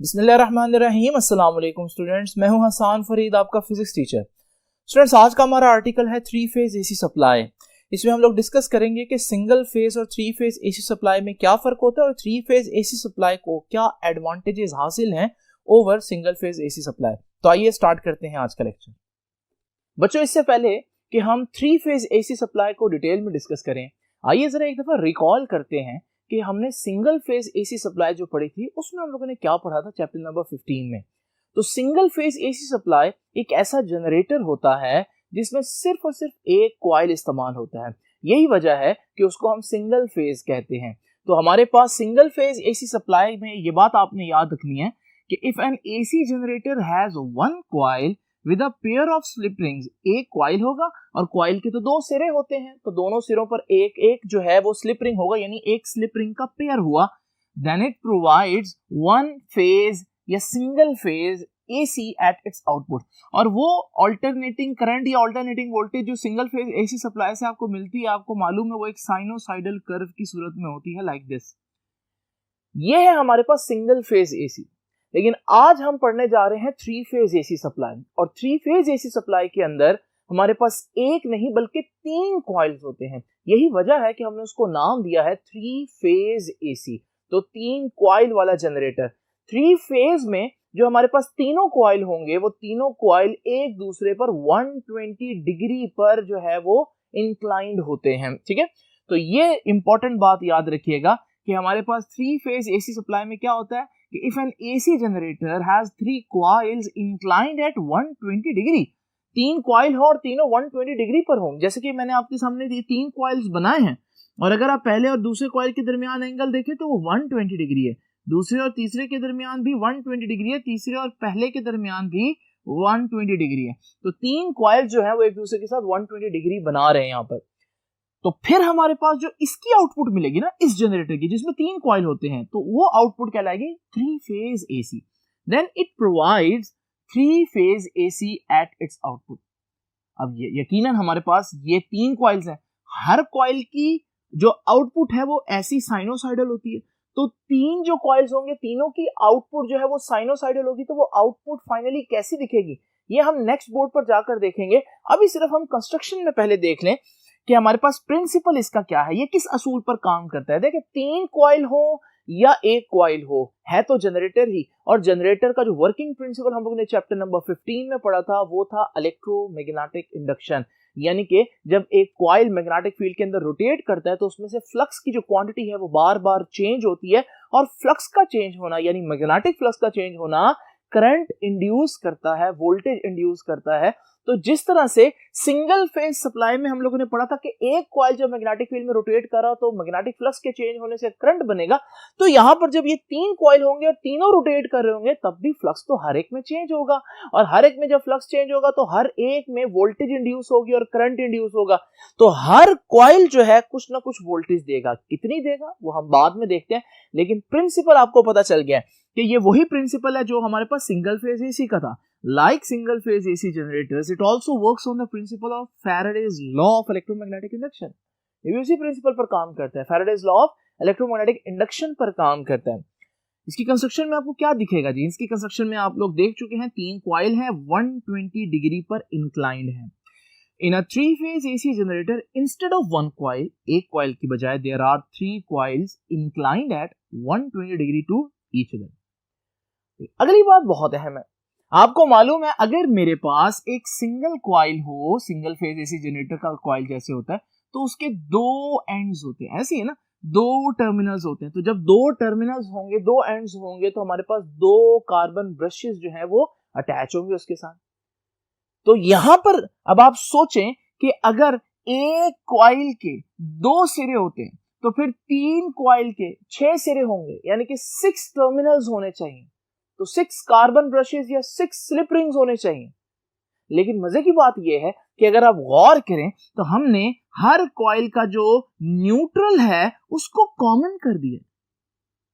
बिस्मिल्लाहिर्रहमानिर्रहीम। अस्सलाम वालेकुम स्टूडेंट्स, मैं हूं हसान फरीद, आपका फिजिक्स टीचर। स्टूडेंट्स, आज का हमारा आर्टिकल है थ्री फेज एसी सप्लाई। इसमें हम लोग डिस्कस करेंगे कि सिंगल फेज और थ्री फेज एसी सप्लाई में क्या फर्क होता है और थ्री फेज एसी सप्लाई को क्या एडवांटेजेस हासिल हैं over single phase AC supply. तो आइए स्टार्ट करते हैं आज का लेक्चर। बच्चों, इससे पहले कि हम थ्री फेज एसी सप्लाई को डिटेल में डिस्कस करें, आइए जरा एक दफा रिकॉल करते हैं कि हमने सिंगल फेज एसी सप्लाई जो पढ़ी थी उसमें हम लोगों ने क्या पढ़ा था चैप्टर नंबर 15 में। तो सिंगल फेज एसी सप्लाई एक ऐसा जनरेटर होता है जिसमें सिर्फ और सिर्फ एक कॉइल इस्तेमाल होता है। यही वजह है कि उसको हम सिंगल फेज कहते हैं। तो हमारे पास सिंगल फेज एसी सप्लाई में ये बात आपने याद रखनी है कि if N AC generator has one coil with a pair of slip rings, एक कॉइल होगा और कॉइल के तो दो सिरे होते हैं, तो दोनों सिरों पर एक एक जो है वो स्लिप रिंग होगा, यानी एक स्लिप रिंग का पेयर हुआ। Then it provides one phase या single phase AC at its output. और वो अल्टरनेटिंग करंट या अल्टरनेटिंग वोल्टेज जो सिंगल फेज एसी सप्लाई से आपको मिलती है, आपको मालूम है वो एक साइनोसाइडल कर्व की सूरत में होती है, लाइक दिस। ये है हमारे पास सिंगल फेज एसी। लेकिन आज हम पढ़ने जा रहे हैं थ्री फेज एसी सप्लाई, और थ्री फेज एसी सप्लाई के अंदर हमारे पास एक नहीं बल्कि तीन कॉइल्स होते हैं। यही वजह है कि हमने उसको नाम दिया है थ्री फेज एसी। तो तीन कॉइल वाला जनरेटर। थ्री फेज में जो हमारे पास तीनों कॉइल होंगे वो तीनों कॉइल एक दूसरे पर 120 डिग्री पर जो है वो इंक्लाइंड होते हैं। ठीक है, तो ये इंपॉर्टेंट बात याद रखिएगा कि हमारे पास थ्री फेज एसी सप्लाई में क्या होता है कि if N AC generator has three coils inclined at 120 degree, तीन कॉइल हो और तीनों 120 डिग्री पर हों। जैसे कि मैंने आपके सामने ये तीन कॉइल्स बनाए हैं, और अगर आप पहले और दूसरे कॉइल के दरमियान एंगल देखें तो वो 120 डिग्री है, दूसरे और तीसरे के दरमियान भी 120 डिग्री है, तीसरे और पहले के दरमियान भी 120 डिग्री है। तो तीन कॉइल जो है वो एक दूसरे के साथ 120 डिग्री बना रहे हैं यहाँ पर। तो फिर हमारे पास जो इसकी आउटपुट मिलेगी ना इस जनरेटर की, जिसमें तीन कॉइल होते हैं, तो वो आउटपुट कहलाएगी three phase AC. Then it provides three phase AC at its output. अब ये यकीनन हमारे पास ये तीन कॉइल्स हैं, हर कॉइल की जो आउटपुट है वो ऐसी साइनोसाइडल होती है। तो तीन जो कॉइल्स होंगे तीनों की आउटपुट जो है वो साइनोसाइडल होगी। तो वो आउटपुट फाइनली कैसी दिखेगी ये हम नेक्स्ट बोर्ड पर जाकर देखेंगे। अभी सिर्फ हम कंस्ट्रक्शन में पहले देख लें कि हमारे पास प्रिंसिपल इसका क्या है, ये किस असूल पर काम करता है। देखिए, तीन कॉइल हो या एक कॉइल हो, है तो जनरेटर ही, और जनरेटर का जो वर्किंग प्रिंसिपल हम लोगों ने चैप्टर नंबर 15 में पढ़ा था वो था इलेक्ट्रोमैग्नेटिक इंडक्शन। यानी कि जब एक कॉइल मैग्नेटिक फील्ड के अंदर रोटेट करता है तो उसमें से फ्लक्स की जो क्वांटिटी है वो बार बार चेंज होती है, और फ्लक्स का चेंज होना यानी मैग्नेटिक फ्लक्स का चेंज होना करंट इंड्यूस करता है, वोल्टेज इंड्यूस करता है। तो जिस तरह से सिंगल फेज सप्लाई में हम लोगों ने पढ़ा था कि एक कॉइल जब मैग्नेटिक फील्ड में रोटेट कर रहा तो मैग्नेटिक फ्लक्स के चेंज होने से करंट बनेगा, तो यहां पर जब ये तीन कॉइल होंगे और तीनों रोटेट कर रहे होंगे तब भी फ्लक्स तो हर एक में चेंज होगा, और हर एक में जब फ्लक्स चेंज होगा तो हर एक में वोल्टेज इंड्यूस होगी और करंट इंड्यूस होगा। तो हर कॉइल जो है कुछ ना कुछ वोल्टेज देगा, कितनी देगा वो हम बाद में देखते हैं, लेकिन प्रिंसिपल आपको पता चल गया कि ये वही प्रिंसिपल है जो हमारे पास सिंगल फेज एसी का था। Like single phase AC generators, it also works on the principle of Faraday's law of electromagnetic induction. ये भी उसी प्रिंसिपल पर काम करता है, Faraday's law of electromagnetic induction पर काम करता है। इसकी कंस्ट्रक्शन में आपको क्या दिखेगा जी? इसकी कंस्ट्रक्शन में आप लोग देख चुके हैं, तीन कॉइल है 120 डिग्री पर इंक्लाइंड है। In a three phase AC generator instead of one coil, एक कॉइल की बजाय there are three coils inclined at 120 degree to each other. अगली बात बहुत अहम है, आपको मालूम है अगर मेरे पास एक सिंगल कॉइल हो, सिंगल फेज एसी जनरेटर का कॉइल जैसे होता है, तो उसके दो एंड्स होते हैं, ऐसे ही है ना, दो टर्मिनल्स होते हैं। तो जब दो टर्मिनल्स होंगे, दो एंड्स होंगे, तो हमारे पास दो कार्बन ब्रशेस जो है वो अटैच होंगे उसके साथ। तो यहां पर अब आप सोचें कि अगर एक कॉइल के दो सिरे होते हैं तो फिर तीन कॉइल के 6 सिरे होंगे, यानी कि 6 टर्मिनल्स होने चाहिए। तो 6 कार्बन ब्रशेस या 6 स्लिप रिंग्स होने चाहिए। लेकिन मजे की बात यह है कि अगर आप गौर करें तो हमने हर कॉइल का जो न्यूट्रल है उसको कॉमन कर दिया।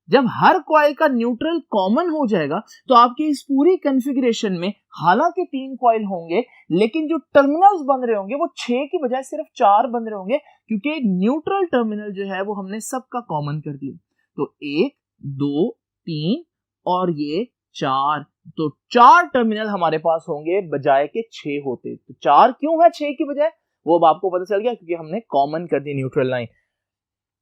जब हर कॉइल का न्यूट्रल कॉमन हो जाएगा तो आपकी इस पूरी कॉन्फ़िगरेशन में हालांकि 3 कॉइल होंगे, लेकिन जो टर्मिनल्स बन रहे होंगे वो 6 की बजाय सिर्फ 4 बन रहे होंगे, क्योंकि न्यूट्रल टर्मिनल जो है वो हमने सबका कॉमन कर दिया। तो 1 2 3 और ये 4, तो 4 टर्मिनल हमारे पास होंगे बजाय के 6 होते। तो 4 क्यों है 6 की बजाय, वो अब आपको पता चल गया क्योंकि हमने कॉमन कर दी न्यूट्रल लाइन।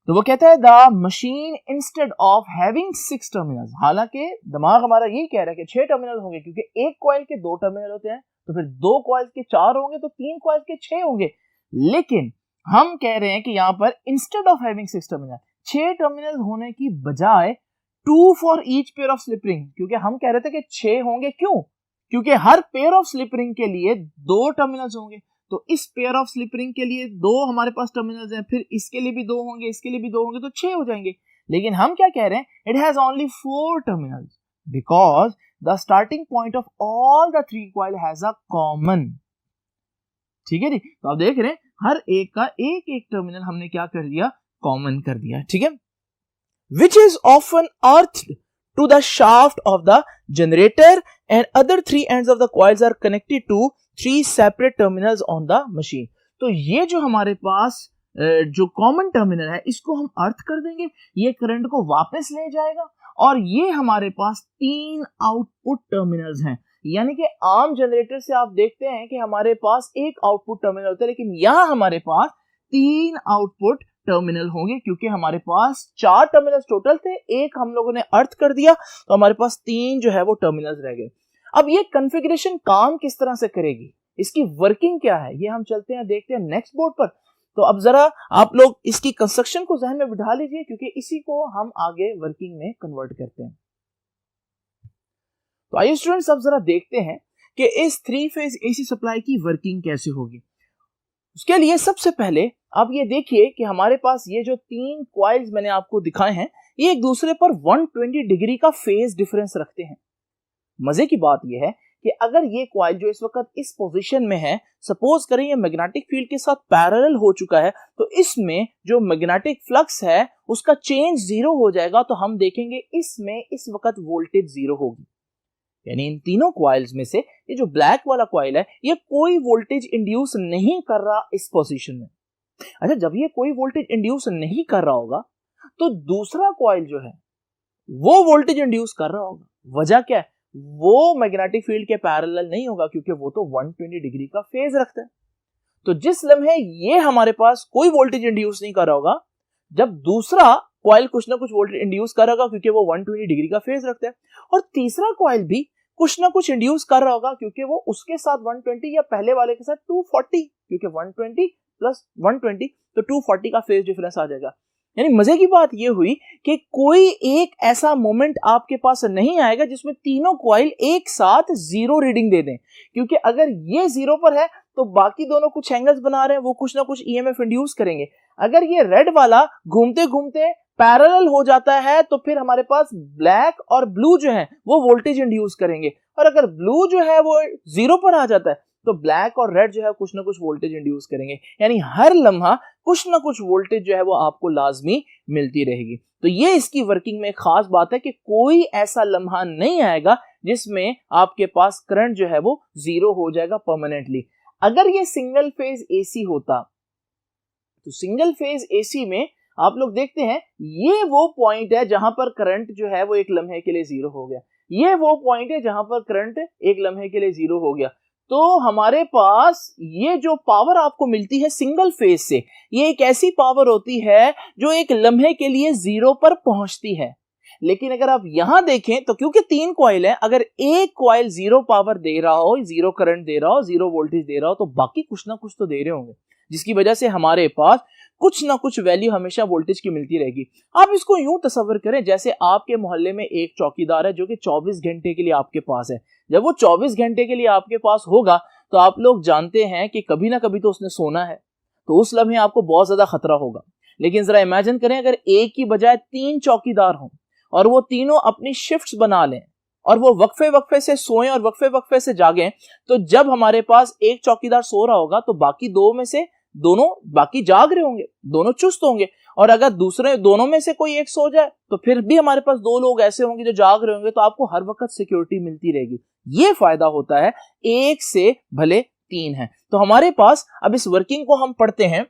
तो वो कहता है the machine instead of having 6 terminals, हालांकि दिमाग हमारा यही कह रहा है कि 6 टर्मिनल होंगे क्योंकि एक कॉइल के 2 टर्मिनल होते हैं, तो फिर 2 कॉइल्स के 4 होंगे तो 3 कॉइल्स के 6 होंगे। लेकिन हम कह रहे हैं कि यहां पर instead of having 6 terminal, 6 terminal होने की बजाय 2 for each pair of slip ring, क्योंकि हम कह रहे थे कि 6 होंगे। क्यों? क्योंकि हर पेयर ऑफ स्लिप रिंग के लिए 2 टर्मिनल्स होंगे, तो इस पेयर ऑफ स्लिप रिंग के लिए 2 हमारे पास टर्मिनल्स हैं, फिर इसके लिए भी 2 होंगे, इसके लिए भी 2 होंगे, तो 6 हो जाएंगे। लेकिन हम क्या कह रहे हैं, it has only 4 terminals because the starting point of all the 3 coil has a common. ठीक है जी, तो आप देख रहे हैं हर एक का एक एक टर्मिनल हमने क्या कर दिया, कॉमन कर दिया। ठीक है, which is often earthed to the shaft of the generator and other 3 ends of the coils are connected to 3 separate terminals on the machine। तो ये जो हमारे पास जो कॉमन टर्मिनल है इसको हम अर्थ कर देंगे, ये करंट को वापस ले जाएगा, और ये हमारे पास 3 आउटपुट टर्मिनल्स हैं। यानी कि आम जनरेटर से आप देखते हैं कि हमारे पास एक आउटपुट टर्मिनल होता है, लेकिन यहां हमारे पास 3 आउटपुट टर्मिनल होंगे क्योंकि हमारे पास 4 टर्मिनल्स टोटल थे, एक हम लोगों ने अर्थ कर दिया, तो हमारे पास 3 जो है वो टर्मिनल्स रह गए। अब ये कॉन्फ़िगरेशन काम किस तरह से करेगी, इसकी वर्किंग क्या है, ये हम चलते हैं देखते हैं नेक्स्ट बोर्ड पर। तो अब जरा आप लोग इसकी कंस्ट्रक्शन को ज़हन में बिठा लीजिए क्योंकि इसी को हम आगे वर्किंग में कन्वर्ट करते हैं। तो आइए स्टूडेंट्स अब जरा देखते हैं कि इस 3 फेज एसी सप्लाई की वर्किंग कैसे होगी। उसके लिए सबसे पहले आप ये देखिए कि हमारे पास ये जो 3 कॉइल्स मैंने आपको दिखाए हैं ये एक दूसरे पर 120 डिग्री का फेज डिफरेंस रखते हैं। मजे की बात यह है कि अगर ये कॉइल जो इस वक्त इस पोजीशन में है, सपोज करें ये मैग्नेटिक फील्ड के साथ पैरेलल हो चुका है, तो इसमें जो मैग्नेटिक फ्लक्स है उसका चेंज 0 हो जाएगा, तो हम देखेंगे इसमें इस वक्त वोल्टेज 0 होगी। यानी इन तीनों कॉइल्स में से ये जो ब्लैक वाला कॉइल है ये कोई वोल्टेज इंड्यूस नहीं कर रहा इस पोजीशन में। अच्छा, जब ये कोई वोल्टेज इंड्यूस नहीं कर रहा होगा तो दूसरा कॉइल जो है वो वोल्टेज इंड्यूस कर रहा होगा। वजह क्या है, वो मैग्नेटिक फील्ड के पैरेलल नहीं होगा क्योंकि वो तो 120 डिग्री का फेज रखता है। तो जिस लम्हे ये हमारे पास कोई वोल्टेज इंड्यूस नहीं कर रहा होगा, जब दूसरा कॉइल कुछ ना कुछ वोल्टेज इंड्यूस कर रहा होगा क्योंकि वो 120 डिग्री का फेज रखता है, और तीसरा कॉइल भी कुछ ना कुछ इंड्यूस कर रहा होगा क्योंकि वो उसके साथ 120 या पहले वाले के साथ 240, क्योंकि 120 प्लस 120 तो 240 का फेज डिफरेंस आ जाएगा। यानी मजे की बात ये हुई कि कोई एक ऐसा मोमेंट आपके पास नहीं आएगा जिसमें तीनों कॉइल एक साथ 0 रीडिंग दे दें, क्योंकि अगर ये 0 पर है तो बाकी दोनों कुछ एंगल्स बना रहे हैं, वो कुछ ना कुछ ईएमएफ इंड्यूस करेंगे। अगर ये रेड वाला घूमते घूमते पैरेलल हो जाता है तो फिर हमारे पास ब्लैक और ब्लू जो है वो वोल्टेज इंड्यूस करेंगे, और अगर ब्लू जो है वो 0 पर आ जाता है तो ब्लैक और रेड जो है कुछ ना कुछ वोल्टेज इंड्यूस करेंगे। यानी हर लम्हा कुछ ना कुछ वोल्टेज जो है वो आपको लाजमी मिलती रहेगी। तो ये इसकी वर्किंग में खास बात है कि कोई ऐसा लम्हा नहीं आएगा जिसमें आपके पास करंट जो है वो 0 हो जाएगा परमानेंटली। अगर ये सिंगल फेज एसी होता तो सिंगल फेज एसी में आप लोग देखते हैं ये वो पॉइंट है जहां पर करंट जो है वो एक लम्हे के लिए 0 हो गया, ये वो पॉइंट है जहां पर करंट एक लम्हे के लिए 0 हो गया। तो हमारे पास ये जो पावर आपको मिलती है सिंगल फेज से, ये एक ऐसी पावर होती है जो एक लम्हे के लिए 0 पर पहुंचती है। लेकिन अगर आप यहां देखें तो क्योंकि 3 कॉइल है, अगर एक कॉइल 0 पावर दे रहा हो, 0 करंट दे रहा हो, 0 वोल्टेज दे रहा हो, तो बाकी कुछ ना कुछ तो दे रहे होंगे, जिसकी वजह से हमारे पास कुछ ना कुछ वैल्यू हमेशा वोल्टेज की मिलती रहेगी। आप इसको यूं तस्वीर करें जैसे आपके मोहल्ले में एक चौकीदार है जो कि 24 घंटे के लिए आपके पास है। जब वो 24 घंटे के लिए आपके पास होगा तो आप लोग जानते हैं कि कभी ना कभी तो उसने सोना है, तो उस लम्हे आपको बहुत ज्यादा खतरा होगा। लेकिन जरा इमेजिन करें अगर एक की बजाय 3 चौकीदार हों और वो तीनों अपनी शिफ्ट्स बना लें और वो वक्फे वक्फे से सोएं और वक्फे वक्फे से जागें, तो जब हमारे पास एक चौकीदार सो रहा होगा तो बाकी दो में से दोनों बाकी जाग रहे होंगे, दोनों चुस्त होंगे, और अगर दूसरे दोनों में से कोई एक सो जाए तो फिर भी हमारे पास 2 लोग ऐसे होंगे जो जाग रहे होंगे, तो आपको हर वक्त सिक्योरिटी मिलती रहेगी। ये फायदा होता है एक से भले 3 है। तो हमारे पास अब इस वर्किंग को हम पढ़ते हैं।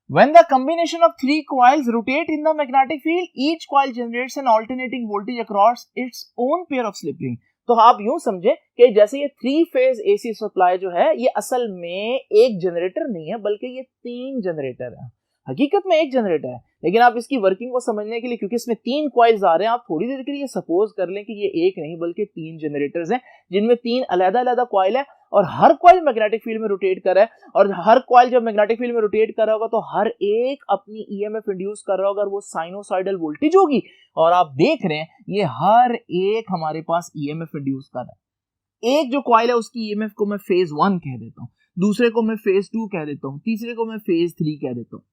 When the combination of three coils rotate in the magnetic field, each coil generates an alternating voltage across its own pair of slip ring. तो आप यूं समझे कि जैसे ये 3 फेज एसी सप्लाई जो है ये असल में एक जनरेटर नहीं है बल्कि ये 3 जनरेटर है। हकीकत में एक जनरेटर है, लेकिन आप इसकी वर्किंग को समझने के लिए, क्योंकि इसमें 3 कॉइल्स आ रहे हैं, आप थोड़ी देर के लिए सपोज कर लें कि ये एक नहीं बल्कि 3 जनरेटर्स हैं जिनमें 3 अलग-अलग कॉइल है और हर कॉइल मैग्नेटिक फील्ड में रोटेट कर रहा है। और हर कॉइल जब मैग्नेटिक फील्ड में रोटेट कर रहा होगा तो हर एक अपनी ईएमएफ इंड्यूस कर रहा होगा और वो साइनोसाइडल वोल्टेज होगी। और आप देख रहे हैं ये हर एक हमारे पास ईएमएफ इंड्यूस कर रहा है। एक जो कॉइल है उसकी ईएमएफ को मैं फेज 1 कह देता हूं, दूसरे को मैं फेज 2 कह देता हूं, तीसरे को मैं फेज 3 कह देता हूं।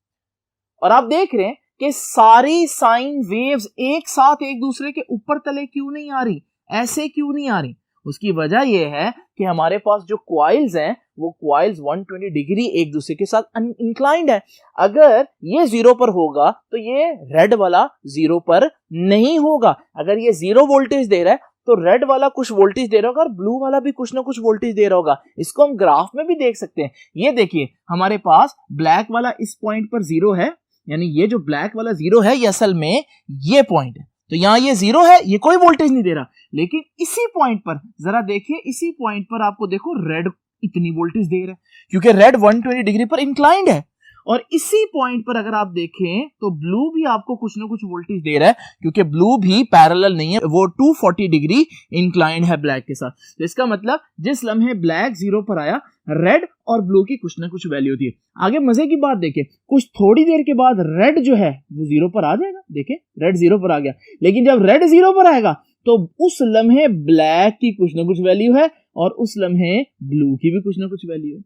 और आप देख रहे हैं कि सारी साइन वेव्स एक साथ एक दूसरे के ऊपर तले क्यों नहीं आ रही, ऐसे क्यों नहीं आ रही? उसकी वजह यह है कि हमारे पास जो कॉइल्स हैं वो कॉइल्स 120 डिग्री एक दूसरे के साथ इंक्लाइंड है। अगर ये 0 पर होगा तो ये रेड वाला 0 पर नहीं होगा। अगर ये 0 वोल्टेज दे रहा है तो रेड वाला कुछ वोल्टेज दे रहा होगा और ब्लू वाला भी कुछ ना कुछ वोल्टेज दे रहा होगा। इसको हम ग्राफ में भी देख सकते हैं। ये देखिए हमारे पास ब्लैक वाला इस पॉइंट पर 0 है, यानी ये जो ब्लैक वाला 0 है ये असल में ये पॉइंट है, तो यहां ये 0 है, ये कोई वोल्टेज नहीं दे रहा। लेकिन इसी पॉइंट पर जरा देखिए, इसी पॉइंट पर आपको देखो रेड इतनी वोल्टेज दे रहा है क्योंकि रेड 120 डिग्री पर इंक्लाइंड है। और इसी पॉइंट पर अगर आप देखें तो ब्लू भी आपको कुछ ना कुछ वोल्टेज दे रहा है क्योंकि ब्लू भी पैरेलल नहीं है, वो 240 डिग्री इंक्लाइंड है ब्लैक के साथ। तो इसका मतलब जिस लम्हे ब्लैक 0 पर आया, रेड और ब्लू की कुछ ना कुछ वैल्यू थी। आगे मजे की बात देखें, कुछ थोड़ी देर के बाद रेड जो है वो 0 पर आ जाएगा। देखें रेड 0 पर आ गया, लेकिन जब रेड 0 पर आएगा तो उस लम्हे ब्लैक की कुछ ना कुछ वैल्यू है और उस लम्हे ब्लू की भी कुछ ना कुछ वैल्यू है।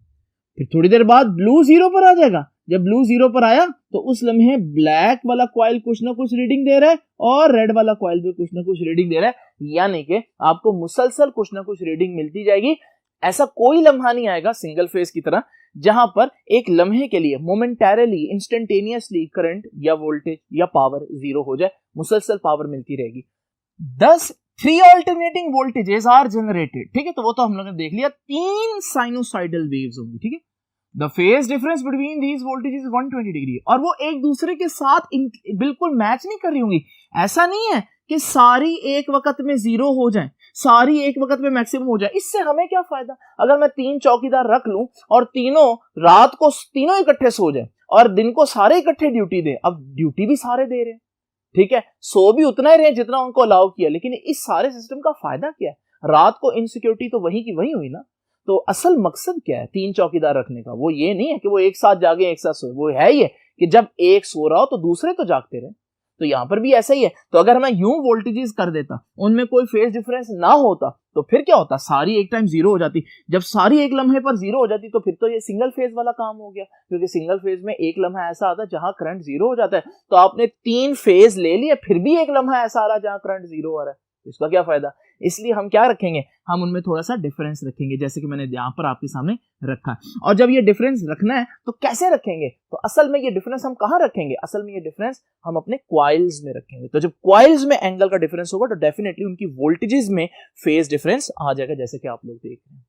फिर थोड़ी देर बाद ब्लू 0 पर आ जाएगा। जब ब्लू 0 पर आया तो उस लम्हे ब्लैक वाला कॉइल कुछ ना कुछ रीडिंग दे रहा है और रेड वाला कॉइल भी कुछ ना कुछ रीडिंग दे रहा है, यानी कि आपको मुसलसल कुछ ना कुछ रीडिंग मिलती जाएगी। ऐसा कोई लम्हा नहीं आएगा सिंगल फेज की तरह जहां पर एक लम्हे के लिए मोमेंटरली इंस्टेंटेनियसली करंट या वोल्टेज या पावर 0 हो जाए, मुसलसल पावर मिलती रहेगी। 3 ऑल्टरनेटिंग वोल्टेजेस आर जनरेटेड, ठीक है, तो वो तो हम लोगों ने देख लिया। 3 साइनोसाइडल वेव्स होंगी, ठीक है। The phase difference between these voltages 120 degree, और वो एक दूसरे के साथ बिल्कुल मैच नहीं कर रही होंगी। ऐसा नहीं है कि सारी एक वक्त में 0 हो जाए, सारी एक वक्त में मैक्सिमम हो जाए। इससे हमें क्या फायदा? अगर मैं 3 चौकीदार रख लूं और तीनों रात को तीनों इकट्ठे सो जाए और दिन को सारे इकट्ठे ड्यूटी दे, अब ड्यूटी भी सारे दे रहे हैं, ठीक है, सो भी उतना ही रहे जितना उनको अलाउ किया, लेकिन इस सारे सिस्टम का फायदा क्या है? रात को इनसिक्योरिटी तो वही की वही हुई ना। तो असल मकसद क्या है 3 चौकीदार रखने का? वो ये नहीं है कि वो एक साथ जागे एक साथ सोए, वो है ये कि जब एक सो रहा हो तो दूसरे तो जागते रहे। तो यहां पर भी ऐसा ही है। तो अगर मैं यूं वोल्टेजेस कर देता, उनमें कोई फेज डिफरेंस ना होता तो फिर क्या होता? सारी एक टाइम 0 हो जाती। जब सारी एक लम्हे पर 0 हो जाती तो फिर तो ये सिंगल फेज वाला काम हो गया, क्योंकि सिंगल फेज में एक लम्हा ऐसा आता है जहां करंट 0 हो जाता है। तो आपने 3 फेज ले लिए, फिर भी एक लम्हा ऐसा आ रहा है जहां करंट 0 हो रहा है, इसका क्या फायदा? इसलिए हम क्या रखेंगे, हम उनमें थोड़ा सा डिफरेंस रखेंगे, जैसे कि मैंने यहां पर आपके सामने रखा है। और जब ये डिफरेंस रखना है तो कैसे रखेंगे? तो असल में ये डिफरेंस हम कहां रखेंगे? असल में ये डिफरेंस हम अपने कॉइल्स में रखेंगे। तो जब कॉइल्स में एंगल का डिफरेंस होगा तो डेफिनेटली उनकी वोल्टेजेस में फेज डिफरेंस आ जाएगा, जैसे कि आप लोग देख रहे हैं।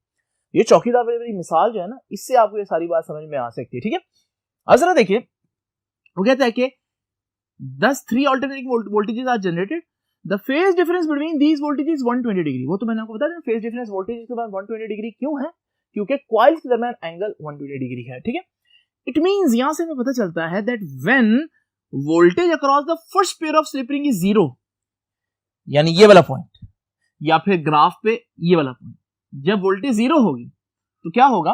ये चौकीदार वाली मिसाल जो है ना, इससे आपको ये सारी बात समझ में आ सकती है, ठीक है। अब जरा देखिए, वो कहता है कि 3 alternating voltages are generated, the phase difference between these voltages 120 degree. वो तो मैंने आपको बता दिया, फेज डिफरेंस वोल्टेज के बाद 120 डिग्री क्यों है? क्योंकि कॉइल्स के दरमियान एंगल 120 डिग्री है, ठीक है। इट मींस यहां से हमें पता चलता है that when voltage across the first pair of slip ring is 0, यानी ये वाला पॉइंट, या फिर ग्राफ पे ये वाला पॉइंट, जब वोल्टेज 0 होगी तो क्या होगा?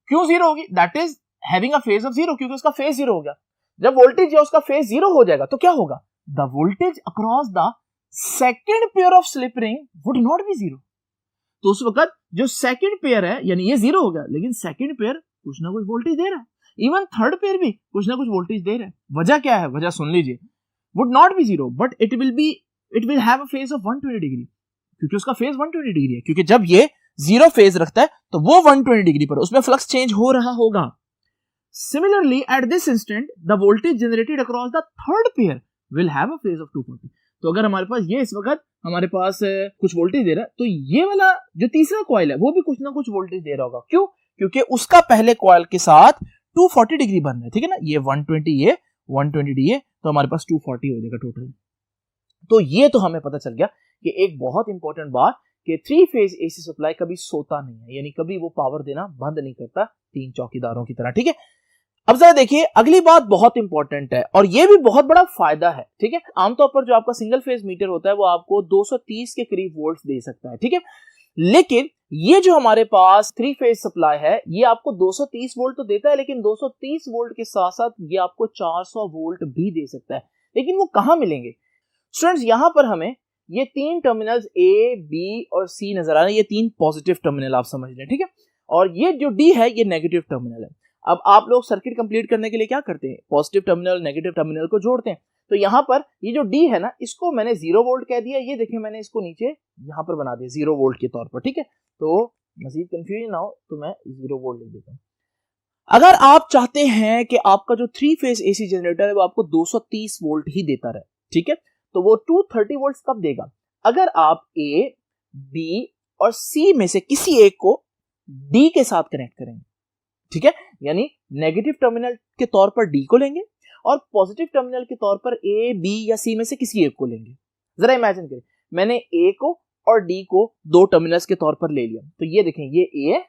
क्यों 0 होगी? That is having a phase of 0, क्योंकि उसका फेज 0 हो गया। जब वोल्टेज या उसका फेज 0 हो जाएगा तो क्या होगा? The voltage across the second pair of slip ring would not be 0। तो उस वक्त जो सेकेंड पेयर है, यानी ये 0 हो गया, लेकिन सेकेंड पेयर कुछ ना कुछ वोल्टेज दे रहा है, इवन थर्ड पेयर भी कुछ ना कुछ वोल्टेज दे रहा है। वजह क्या है? वजह सुन लीजिए, would not be 0 but it will have a phase of 120 degree, क्योंकि उसका फेज 120 डिग्री है, क्योंकि जब ये 0 फेज रखता है तो वो 120 डिग्री पर उसमें फ्लक्स चेंज हो रहा होगा। Similarly, at this instant, the voltage generated across the third pair will have a phase of 240. तो अगर हमारे पास ये इस वक्त हमारे पास कुछ वोल्टेज दे रहा है, तो ये वाला जो तीसरा कॉइल है वो भी कुछ ना कुछ वोल्टेज दे रहा होगा। क्यों? क्योंकि उसका पहले कॉइल के साथ 240 डिग्री बन रहा है, ठीक है ना, ये 120 ये 120 ये, तो हमारे पास 240 हो जाएगा टोटल। तो ये तो हमें पता चल गया कि एक बहुत इंपॉर्टेंट बात कि 3 फेज एसी सप्लाई कभी सोता नहीं है, यानी कभी वो पावर देना बंद नहीं करता, 3 चौकीदारों की तरह, ठीक है। अब जरा देखिए अगली बात बहुत इंपॉर्टेंट है और ये भी बहुत बड़ा फायदा है, ठीक है। आमतौर पर जो आपका सिंगल फेज मीटर होता है वो आपको 230 के करीब वोल्ट्स दे सकता है, ठीक है, लेकिन ये जो हमारे पास 3 फेज सप्लाई है ये आपको 230 वोल्ट तो देता है, लेकिन 230 वोल्ट के साथ साथ ये आपको 400 वोल्ट भी दे सकता है। लेकिन वो कहां मिलेंगे स्टूडेंट्स? यहां पर हमें ये 3 टर्मिनल्स ए, बी और सी नजर आ रहे हैं, ये 3 पॉजिटिव टर्मिनल आप समझ लें, ठीक है, और ये जो डी है ये नेगेटिव टर्मिनल है। अब आप लोग सर्किट कंप्लीट करने के लिए क्या करते हैं, पॉजिटिव टर्मिनल नेगेटिव टर्मिनल को जोड़ते हैं। तो यहाँ पर ये जो डी है ना, इसको मैंने 0 वोल्ट कह दिया, ये देखिए मैंने इसको नीचे यहाँ पर बना दिया 0 वोल्ट के तौर पर, ठीक है। तो मजीद कंफ्यूजन ना हो तो मैं 0 वोल्ट लिख देता हूँ। अगर आप चाहते हैं कि आपका जो 3 फेज एसी जनरेटर है वो आपको 230 वोल्ट ही देता रहे, ठीक है, तो वो 230 वोल्ट कब देगा? अगर आप ए, बी और सी में से किसी एक को डी के साथ कनेक्ट करेंगे, ठीक है, यानी नेगेटिव टर्मिनल के तौर पर डी को लेंगे और पॉजिटिव टर्मिनल के तौर पर ए, बी या सी में से किसी एक को लेंगे। जरा इमेजिन करें, मैंने ए को और डी को 2 टर्मिनल्स के तौर पर ले लिया, तो ये देखें ये ए है,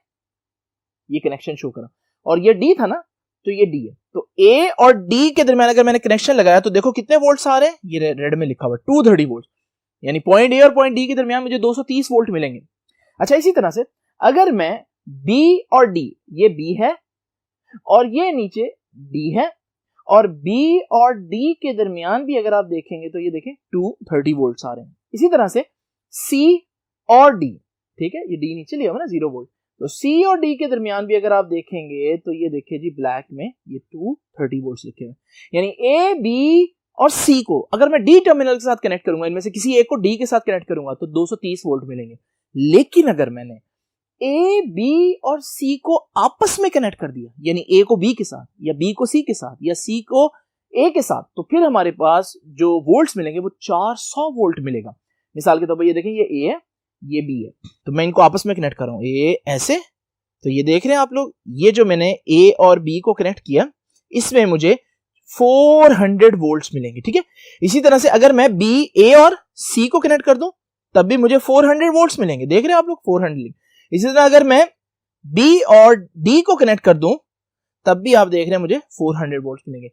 ये कनेक्शन शो करा, और ये डी था ना, तो ये डी है। तो ए और डी के दरमियान अगर मैंने कनेक्शन लगाया तो देखो कितने वोल्ट्स आ रहे हैं, ये रेड में लिखा हुआ 230 वोल्ट, यानी पॉइंट ए और पॉइंट डी के दरमियान मुझे 230 वोल्ट मिलेंगे। अच्छा, इसी तरह से अगर मैं बी और डी, ये बी है और ये नीचे डी है, और बी और डी के दरमियान भी अगर आप देखेंगे तो ये देखें 230 वोल्ट्स आ रहे हैं। इसी तरह से सी और डी, ठीक है, ये डी नीचे लिया हुआ ना 0 वोल्ट, तो सी और डी के दरमियान भी अगर आप देखेंगे तो ये देखिए जी ब्लैक में ये 230 वोल्ट्स लिखे हुए, यानी ए, बी और सी को अगर मैं डी टर्मिनल के साथ कनेक्ट करूंगा, इनमें से किसी एक को डी के साथ कनेक्ट करूंगा तो 230 वोल्ट मिलेंगे। लेकिन अगर मैंने ए, बी और सी को आपस में कनेक्ट कर दिया, यानी ए को बी के साथ या बी को सी के साथ या सी को ए के साथ, तो फिर हमारे पास जो वोल्ट्स मिलेंगे वो 400 वोल्ट मिलेगा। मिसाल के तौर पर ये देखें ये ए है, ये बी है, तो मैं इनको आपस में कनेक्ट कर रहा हूं, ए ऐसे, तो ये देख रहे हैं आप लोग, ये जो मैंने ए और बी को कनेक्ट किया इसमें मुझे 400 वोल्ट्स मिलेंगे, ठीक है। इसी तरह से अगर मैं बी, ए और सी को कनेक्ट कर दूं तब भी मुझे 400 वोल्ट्स मिलेंगे, देख रहे हैं आप लोग 400। इसी तरह अगर मैं बी और डी को कनेक्ट कर दूं तब भी आप देख रहे हैं मुझे 400 वोल्ट मिलेंगे।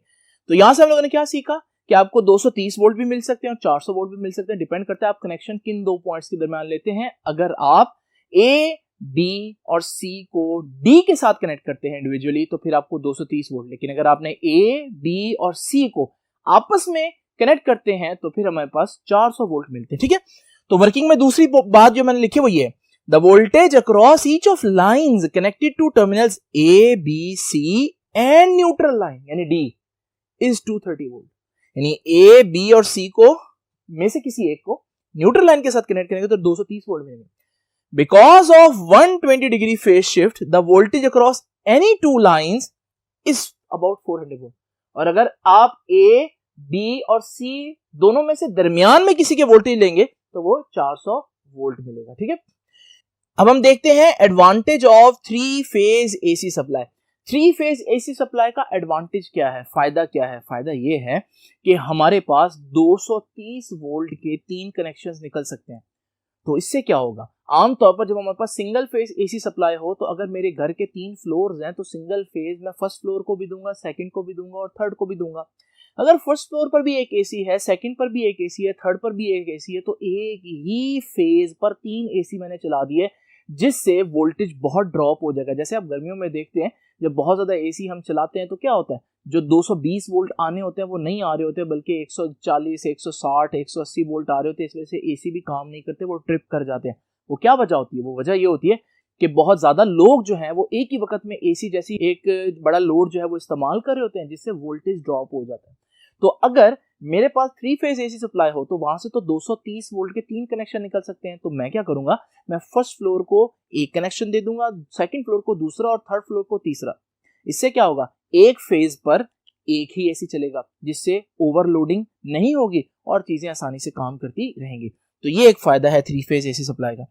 तो यहां से हम लोगों ने क्या सीखा कि आपको 230 वोल्ट भी मिल सकते हैं और 400 वोल्ट भी मिल सकते हैं, डिपेंड करता है आप कनेक्शन किन 2 पॉइंट्स के दरमियान लेते हैं। अगर आप ए, बी और सी को डी के साथ कनेक्ट करते हैं इंडिविजुअली तो फिर आपको 230 वोल्ट, लेकिन अगर आपने ए, बी और सी को आपस में कनेक्ट करते हैं तो फिर हमारे पास 400 वोल्ट मिलते हैं, ठीक है। तो वर्किंग में दूसरी बात जो मैंने लिखी वो ये है, the voltage across each of lines connected to terminals A, B, C and neutral line यानी D is 230 वोल्ट, यानी A, B और C को में से किसी एक को न्यूट्रल लाइन के साथ कनेक्ट करेंगे तो 230 वोल्ट मिलेंगे। Because of 120 degree phase shift, the voltage across any 2 lines is about 400 volt, और अगर आप A, B और C दोनों में से दरमियान में किसी के वोल्टेज लेंगे तो वो 400 वोल्ट मिलेगा, ठीक है। अब हम देखते हैं advantage of 3 phase AC supply. 3 phase AC supply का एडवांटेज क्या है, फायदा क्या है? फायदा ये है कि हमारे पास 230 वोल्ट के 3 कनेक्शंस निकल सकते हैं। तो इससे क्या होगा, आमतौर पर जब हमारे पास सिंगल फेज एसी सप्लाई हो तो अगर मेरे घर के 3 फ्लोर्स हैं तो सिंगल फेज मैं फर्स्ट फ्लोर को भी दूंगा, सेकंड को भी दूंगा और थर्ड को भी दूंगा। अगर फर्स्ट फ्लोर पर भी एक एसी है, सेकंड पर भी एक एसी है, थर्ड पर भी एक एसी है, तो एक ही फेज पर 3 एसी मैंने चला दिए जिससे वोल्टेज बहुत ड्रॉप हो जाएगा। जैसे आप गर्मियों में देखते हैं जब बहुत ज्यादा एसी हम चलाते हैं तो क्या होता है, जो 220 वोल्ट आने होते हैं वो नहीं आ रहे होते, बल्कि 140, 160, 180 वोल्ट आ रहे होते हैं। इस वजह से एसी भी काम नहीं करते, वो ट्रिप कर जाते हैं। वो क्या वजह होती है? वो वजह ये होती है कि बहुत ज्यादा लोग जो हैं वो एक ही वक्त में एसी जैसी एक बड़ा लोड जो है वो इस्तेमाल कर रहे होते हैं, जिससे वोल्टेज ड्रॉप हो जाता है। तो अगर मेरे पास 3 फेज एसी सप्लाई हो तो वहां से तो 230 वोल्ट के 3 कनेक्शन निकल सकते हैं। तो मैं क्या करूंगा, मैं फर्स्ट फ्लोर को एक कनेक्शन दे दूंगा, सेकंड फ्लोर को दूसरा और थर्ड फ्लोर को तीसरा। इससे क्या होगा, एक फेज पर एक ही एसी चलेगा जिससे ओवरलोडिंग नहीं होगी और चीजें आसानी से काम करती रहेंगी। तो ये एक फायदा है 3 फेज एसी सप्लाई का।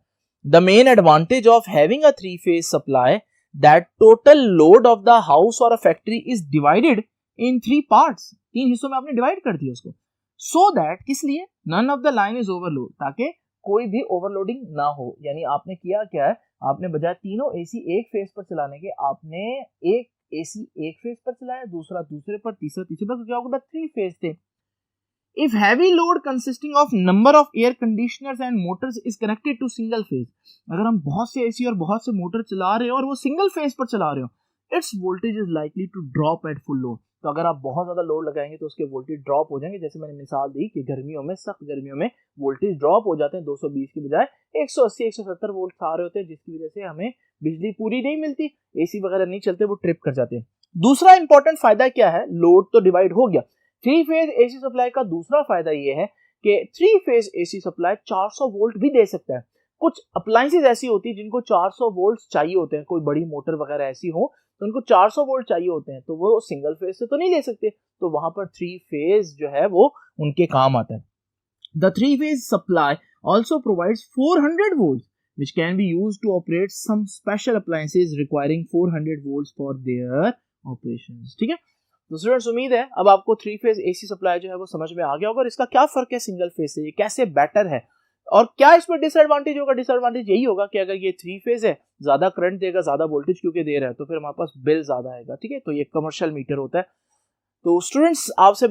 The main advantage of having a 3 phase supply that total load of the house or a factory is divided in 3 parts, 3 हिस्सों में आपने डिवाइड कर दिया उसको, so that किस लिए, none of the line is overload, ताकि कोई भी ओवरलोडिंग ना हो। यानी आपने किया क्या है, आपने बजाय तीनों एसी एक फेज पर चलाने के, आपने एक एसी एक फेज पर चलाया, दूसरा दूसरे पर, तीसरा तीसरे पर, तो क्या होगा, 3 फेज थे। If heavy load consisting of number of air conditioners and motors is connected to single phase, अगर हम बहुत से एसी और बहुत से मोटर चला रहे हो और वो सिंगल फेज पर चला रहे हो, its voltage is likely to drop at full load, तो अगर आप बहुत ज्यादा लोड लगाएंगे तो उसके वोल्टेज ड्रॉप हो जाएंगे। जैसे मैंने मिसाल दी कि गर्मियों में, सख्त गर्मियों में वोल्टेज ड्रॉप हो जाते हैं, 220 की बजाय 180 170 वोल्ट आ रहे होते हैं, जिसकी वजह से हमें बिजली पूरी नहीं मिलती, एसी वगैरह नहीं चलते, वो ट्रिप कर जाते हैं। दूसरा इंपॉर्टेंट फायदा क्या है, लोड तो डिवाइड हो गया। 3 फेज एसी सप्लाई का दूसरा फायदा ये है कि 3 फेज एसी सप्लाई 400 वोल्ट भी दे सकता है। कुछ अप्लायंसेस ऐसी होती है जिनको 400 वोल्ट चाहिए होते हैं, कोई बड़ी मोटर वगैरह ऐसी हो तो उनको 400 वोल्ट चाहिए होते हैं, तो वो सिंगल फेज से तो नहीं ले सकते, तो वहां पर 3 फेज जो है वो उनके काम आता है। The 3 phase supply also provides 400 volts which can be used to operate some special appliances requiring 400 volts for their operations। ठीक है, तो स्टूडेंट्स उम्मीद है अब आपको 3 फेज एसी सप्लाई जो है वो समझ में आ गया होगा और इसका क्या फर्क है सिंगल फेज से, ये कैसे बेटर है और क्या इसमें डिसएडवांटेज होगा। डिसएडवांटेज यही होगा कि अगर ये 3 फेज है, ज्यादा करंट देगा, ज्यादा वोल्टेज क्योंकि दे रहा है, तो फिर हमारे पास बिल ज्यादा आएगा। ठीक है, तो ये कमर्शियल मीटर होता है। तो स्टूडेंट्स आपसे